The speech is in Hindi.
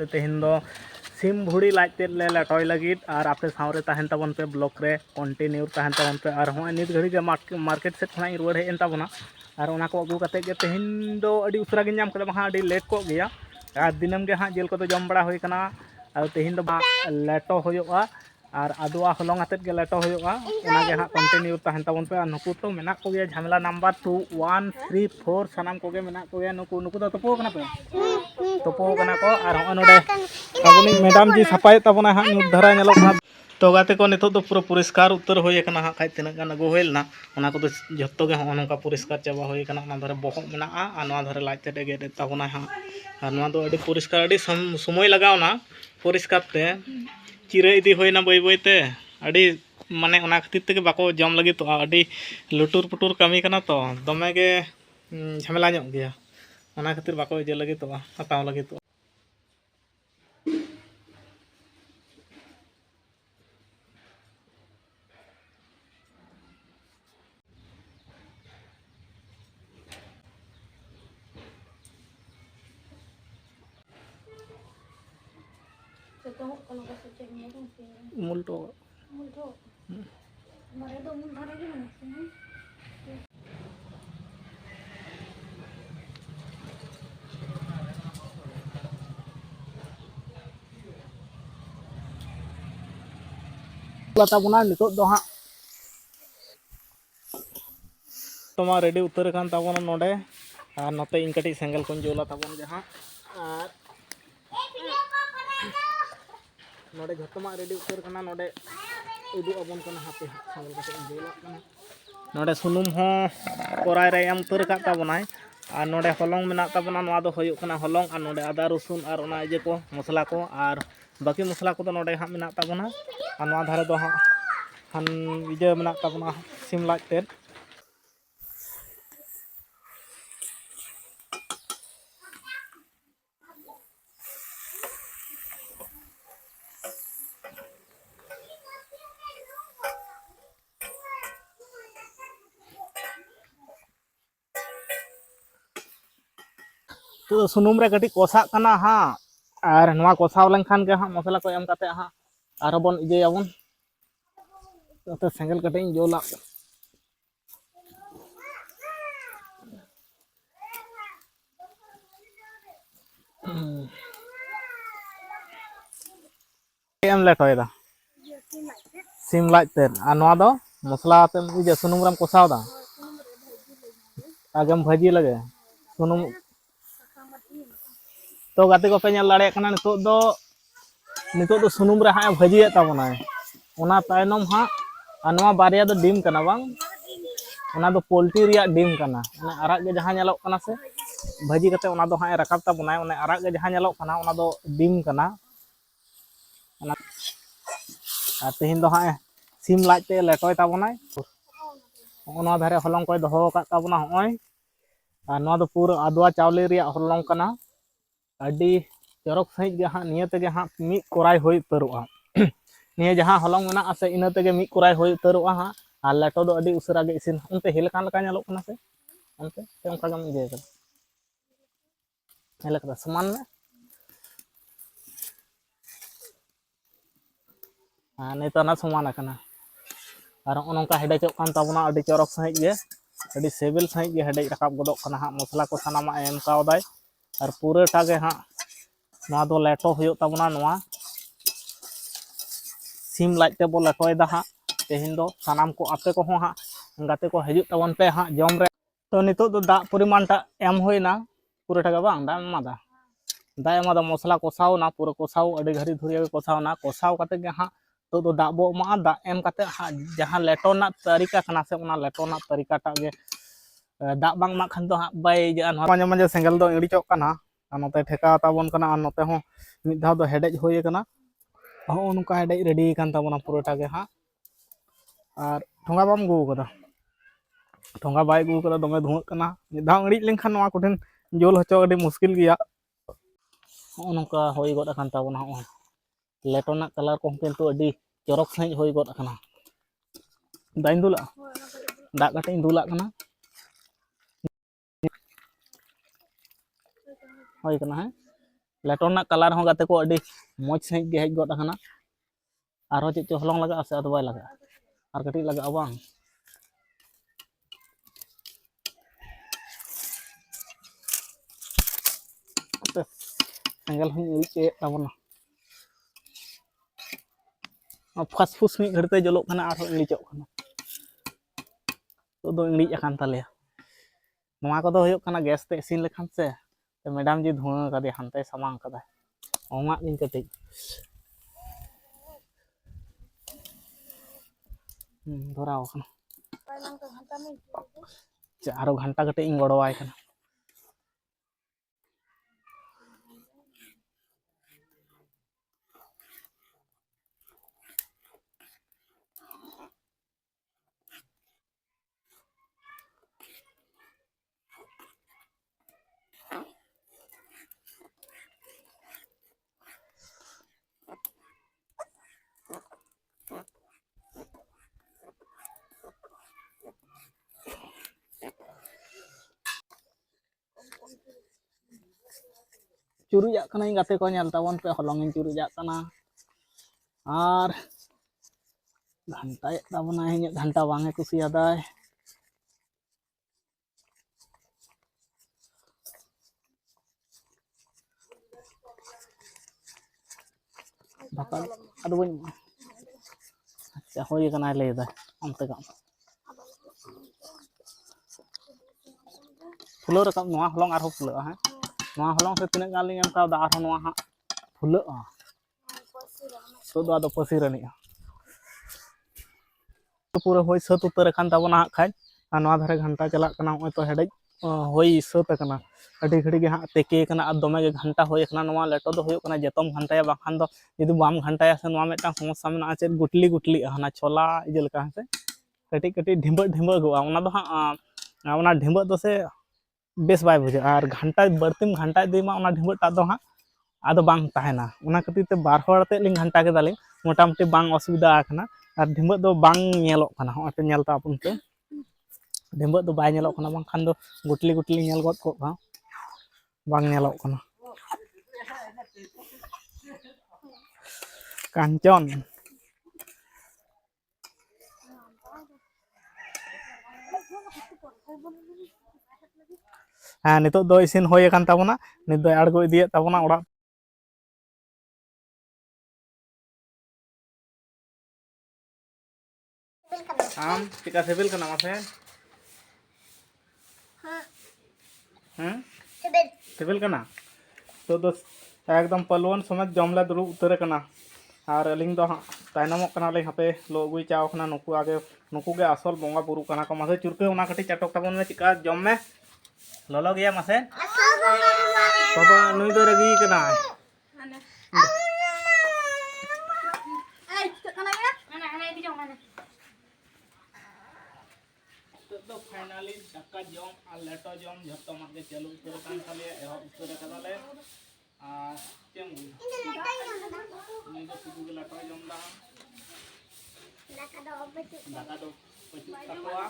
ᱚᱱᱟᱛᱮ ᱛᱮᱦᱮᱧ ᱫᱚ सिम भुड़ी लाजते ले लटोय लगित और आपे सावरे तहन तबन पे ब्लॉक रे कंटिन्यू तहन तबन पे और होय नित घड़ी के मार्केट से खना रुवाड़ हेन तबना और ओना को अगु कते के तेहिन दो अडी उसरा गे नाम कले बहा अडी लेट को गया और दिनम के हां जेल को तो जम बड़ा होय कना और तेहिन दो लेटो होयोगा और आदुआ हलंग आते के लेटो होयोगा ओना गे हां कंटिन्यू तहन तबन पे नुकु तो मेना को गे झमेला नंबर 2 1 3 4 सनाम को गे मेना को गे नुकु नुकु तो तपो कना पे तपो कना को और होय नोडे अबुनी मैडम जी सफाई तबना हाँ नुत धरा नेलोग ना तो गाते को नितो तो पूरा परिष्कार उत्तर होय कना हाँ खाइ तिना गान अगु होइलना ओना को तो जत्तो गे होय नका परिष्कार चाबा होय कना ओना धरे बहक मेना आ नोआ धरे लाइते गे गेदे तबना हाँ और नोआ दो अडी परिष्कार अडी समय लगावना परिष्कार ते चिरा इदी होयना बय बयते अडी माने ओना खातिर ते बाको जम लगी तो अडी लुटुर पुटुर कमी कना तो दमे गे झमेला ᱧᱚᱜ गया ओना खातिर बाको इजे लगी तो हताव लगी तो मुल्टो मरे दो मुल धरे गे ना लता बुना नितो दो हाँ तोमा रेडी उतर कान ताबोना नोडे और नोते इन कटी सेंगल को जोला ताबोन जहां और नोडे झतमा रेडी उतर कना नोडे उदु अबन कना हापे सेंगल कटे जोला कना नोडे सुनुम हो कोराय रे एम उतर का ताबोनाय और नोडे हलंग मेना ताबोना नोआ दो होयो कना हलंग और नोडे आदा रसुन और ओना इजे को मसला को और बाकी मसला को तो नोडे हा मेना ताबोना और नोआ धारे दो हा हन इजे मेना ताबोना सिम लाजते तो सुनुम रे कटी कोसा कना हाँ और नवा कोसाव लेनखान के हाँ मसला को एम कते हाँ और बन इजे याबन तो सेंगल कटे जोला एम लेटोयदा सिम लाजते और नवा दो मसला ते इजे सुनुम रम कोसावदा आगम भाजी लगे सुनुम तो गाते को पे नेल दाड़े कना नितो दो सुनुम रे हां भाजिए ताबोना ओना तायनम हां अनवा बारिया दो डिम कना बांग ओना दो पोल्ट्री रिया डिम कना ओना आराग गे जहां नेलोक कना से भाजी कते ओना दो हां रकाब ताबोना ओना आराग गे जहां नेलोक कना ओना दो डिम कना ओना आ तेहिन दो हां सिम लाजते लेटोय ताबोना ओना धारे हलंग कोय दोहो का ताबोना होय और नवा दो पूरा आदवा चावले रिया हलंग कना अडी चरक सही गे हाँ निये तेगे हाँ मी कोराय होय उतरोआ निये जहां हलंग मेना आसे इना तेगे मी कोराय होय उतरोआ हाँ और लेटो दो अडी उसरा गे इसिन उनते हेलकान लका नेलोक कना से उनते ते उनका गम इजे कर हेलक दा समान में हां नहीं तो ना समान कना और ओनका हेडेचोक कान ताबोना अडी चरक सही गे अडी सेबिल सही गे हेडेज रकाब गदोक कना हाँ मसला को सनामा एम कावदाय और पूराटा गे हाँ नवा दो लेटो होयो ताबोना नवा सिम लाजते बो लेटोयदा हाँ तेहिन दो सनाम को आपे को हाँ गाते को हजू ताबन पे हाँ जम रे तो नितो दो दा परिमाण टा एम होइना पूराटा गे बांग दा एमादा मसला कोसाव ना पूरा कोसाव अडी घड़ी धुरिया कोसाव ना कोसाव कते गे हाँ तो दो दा बो मा दा एम कते हाँ जहां लेटो ना तरीका कना से ओना लेटो ना तरीका टा गे दा बांग मा खान तो हाँ बाय जान माजे माजे सेंगल दो इड़ीचोक कना नोते ठेका ताबन कना और नोते हो मिद धाव दो हेडेज होय कना हो नुका हेडेज रेडी कान ताबना पूराटा गे हाँ और ठोंगा बाम गु कदा ठोंगा बाय गु कदा दमे धुआ कना मिद धाव इड़ी लेनखान नवा कोठेन जोल हचो अडी मुश्किल गया हो नुका होय गद कान ताबना हो लेटोना कलर को किंतु अडी चरक सही होय गद कना दाइन दुला दा कटे दुला कना होय कना है लेटो ना कलर हो गाते को अड़ी मौज सही गे हेज गद आकना आरो चेक चो हलंग लगा से अदो बाय लगा और कटी लगा बांग सेंगल हूँ इचे ताबना फसफुस मी घड़ते जलो खाना आरो इड़िचो खाना तो दो इड़िच अकान तालेया नोआ को दो होयो खाना गैस ते इसिन लेखान से तो मैडम जी धुआं कदे हानते सामांग कदा ओमा दिन कटे धराव खाना आरो घंटा कटे इन गड़वाय खाना चुरुजा कना गाते को नेल ताबन पे हलंग चुरुजा कना और घंटा ताबना इन घंटा बांगे कुसियादाय दाका अदो बन अच्छा होय कना लेदा अंते का फुलो रकम नोआ हलंग आरो फुलो हैं नोआ हलंग से तिना गाल लिंग का आरो नोआ हा फुलो तो दो आदो पसिरनी पूरा होय सत उतर खान ताबना खाय आ नोआ धारे घंटा चला कना होय तो हेडे होय सत कना अडी घड़ी गे हा तेके कना आ दमे गे घंटा होय कना नोआ लेटो दो होय कना जतम घंटा बाखान दो यदि बाम घंटा से नोआ मेटा समस्या में आ चेक गुटली गुटली हना छोला इजल का से कटी कटी ढिंबा ढिंबा गो ओना दो हा ओना ढिंबा दो से बेस बाय बुझे और घंटा बर्तिम घंटा दिमा ओना ढिंबा ता दो हा आदो बांग ताहेना ओना खातिर ते बार होड़ ते लिंग घंटा के दालिंग मोटामुटी बांग असुविधा आकना और ढिंबा दो बांग नेलो कना हो पे नेल ता अपन पे ढिंबा दो बाय नेलो कना बांग खान दो गुटली गुटली नेल गद को बांग नेलो कना कांचन हाँ नितो दो इसिन होय कान ताबना नित दो आड़गो इदिये ताबना ओड़ा आम चिका सेबिल कना मासे सेबिल कना तो दो एकदम पलवन समेत जमले दुरुब उतर कना और अलिंग दो तायनमो कना ले हापे लो गुई चाव कना नुकु आगे नुकु गे असल बोंगा बुरु कना को मासे चुरके ओना कटी चटक ताबन में चिका जम में ललो गया मासे बाबा नुई दो रगी कना तो फाइनली दाका जम और लेटो जम जत्तो मागे चलू उतर कान खाले एहो उतर कदाले आ चेम नुई दो सुदु लेटो जम दा दाका दो पचु ताकोआ